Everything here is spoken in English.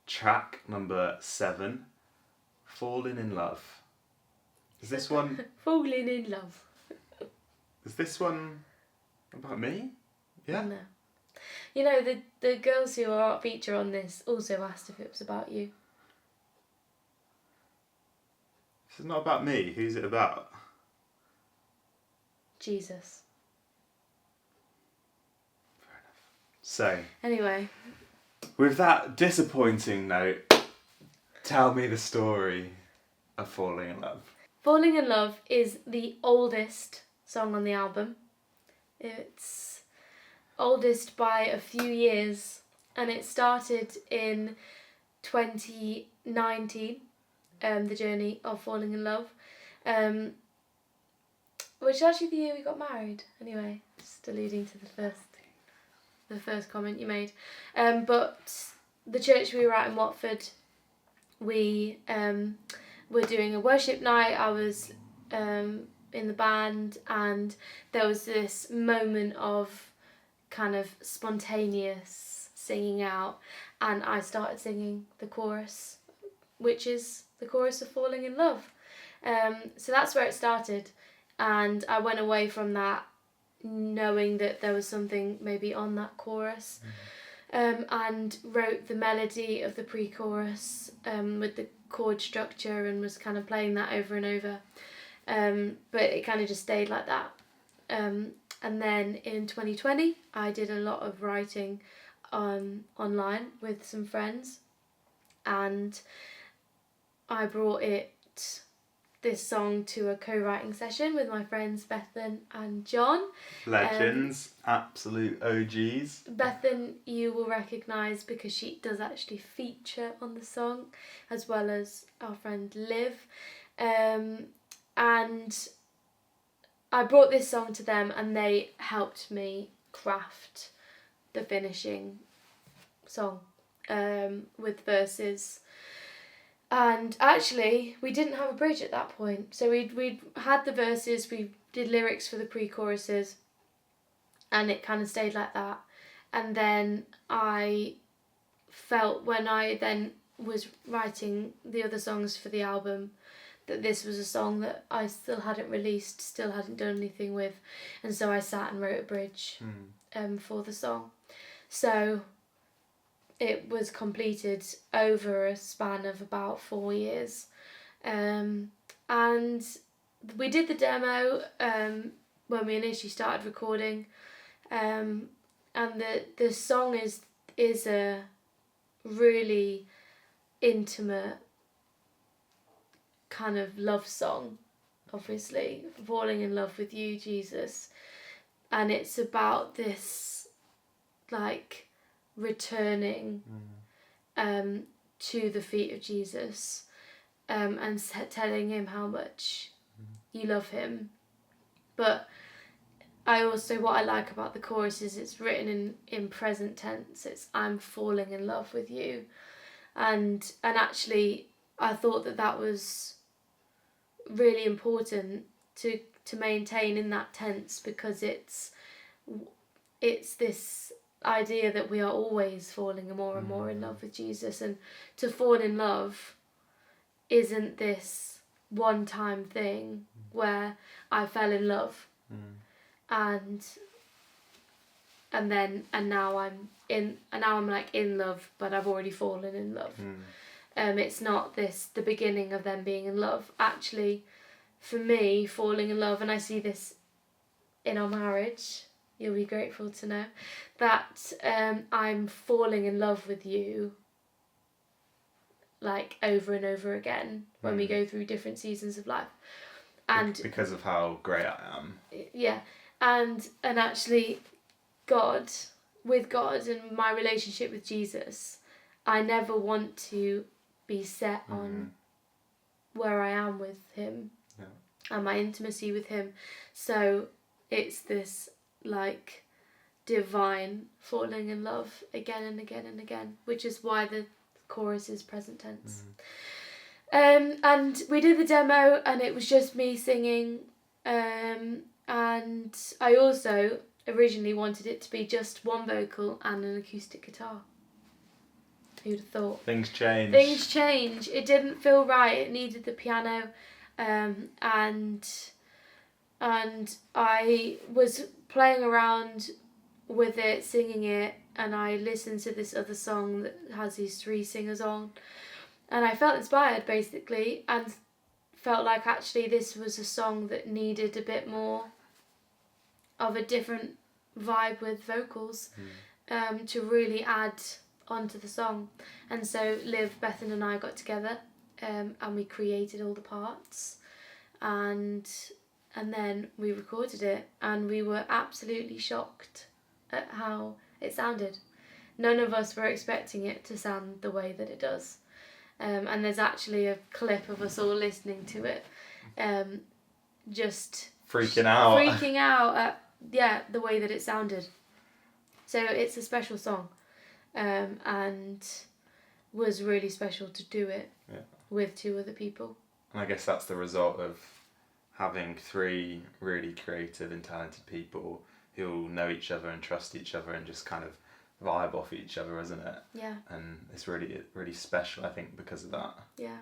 track number 7, Falling in Love. Is this one... Falling in love. Is this one about me? Yeah? No. You know, the girls who are feature on this also asked if it was about you. This is not about me. Who's it about? Jesus. So, Anyway. with that disappointing note, tell me the story of Falling in Love. Falling in Love is the oldest song on the album. It's oldest by a few years, and it started in 2019, the journey of falling in love, which is actually the year we got married. Anyway, just alluding to the first comment you made. But the church we were at in Watford, we were doing a worship night. I was in the band, and there was this moment of kind of spontaneous singing out, and I started singing the chorus, which is the chorus of Falling in Love. So that's where it started, and I went away from that knowing that there was something maybe on that chorus, and wrote the melody of the pre-chorus with the chord structure, and was kind of playing that over and over, but it kind of just stayed like that. And then in 2020, I did a lot of writing online with some friends, and I brought this song to a co-writing session with my friends Bethan and John. Legends, absolute OGs. Bethan you will recognise because she does actually feature on the song, as well as our friend Liv. And I brought this song to them, and they helped me craft the finishing song with verses. And actually, we didn't have a bridge at that point. So we'd had the verses, we did lyrics for the pre-choruses, and it kind of stayed like that. And then I felt, when I then was writing the other songs for the album, that this was a song that I still hadn't released, still hadn't done anything with, and so I sat and wrote a bridge for the song. So it was completed over a span of about 4 years, and we did the demo when we initially started recording, and the song is a really intimate kind of love song, obviously, falling in love with you, Jesus, and it's about this like returning to the feet of Jesus, and telling him how much you love him. But what I like about the chorus is it's written in present tense. It's I'm falling in love with you, and actually I thought that was really important to maintain in that tense, because it's this idea that we are always falling more and more in love with Jesus, and to fall in love isn't this one-time thing where I fell in love and now I'm like in love, but I've already fallen in love. It's not the beginning of them being in love. Actually, for me, falling in love, and I see this in our marriage, you'll be grateful to know, that I'm falling in love with you like over and over again when we go through different seasons of life. And because of how great I am. Yeah. And actually with God and my relationship with Jesus, I never want to be set on where I am with him and my intimacy with him. So it's this like divine falling in love again and again and again, which is why the chorus is present tense. And we did the demo, and it was just me singing, and I also originally wanted it to be just one vocal and an acoustic guitar. Who'd have thought? Things change. Things change. It didn't feel right. It needed the piano, and I was playing around with it, singing it, and I listened to this other song that has these 3 singers on, and I felt inspired basically, and felt like actually this was a song that needed a bit more of a different vibe with vocals, to really add onto the song. And so Liv, Bethan and I got together, and we created all the parts, and then we recorded it, and we were absolutely shocked at how it sounded. None of us were expecting it to sound the way that it does. And there's actually a clip of us all listening to it, just freaking out at the way that it sounded. So it's a special song, and was really special to do it with 2 other people. And I guess that's the result of having 3 really creative and talented people who know each other and trust each other and just kind of vibe off each other, isn't it? Yeah. And it's really, really special, I think, because of that. Yeah.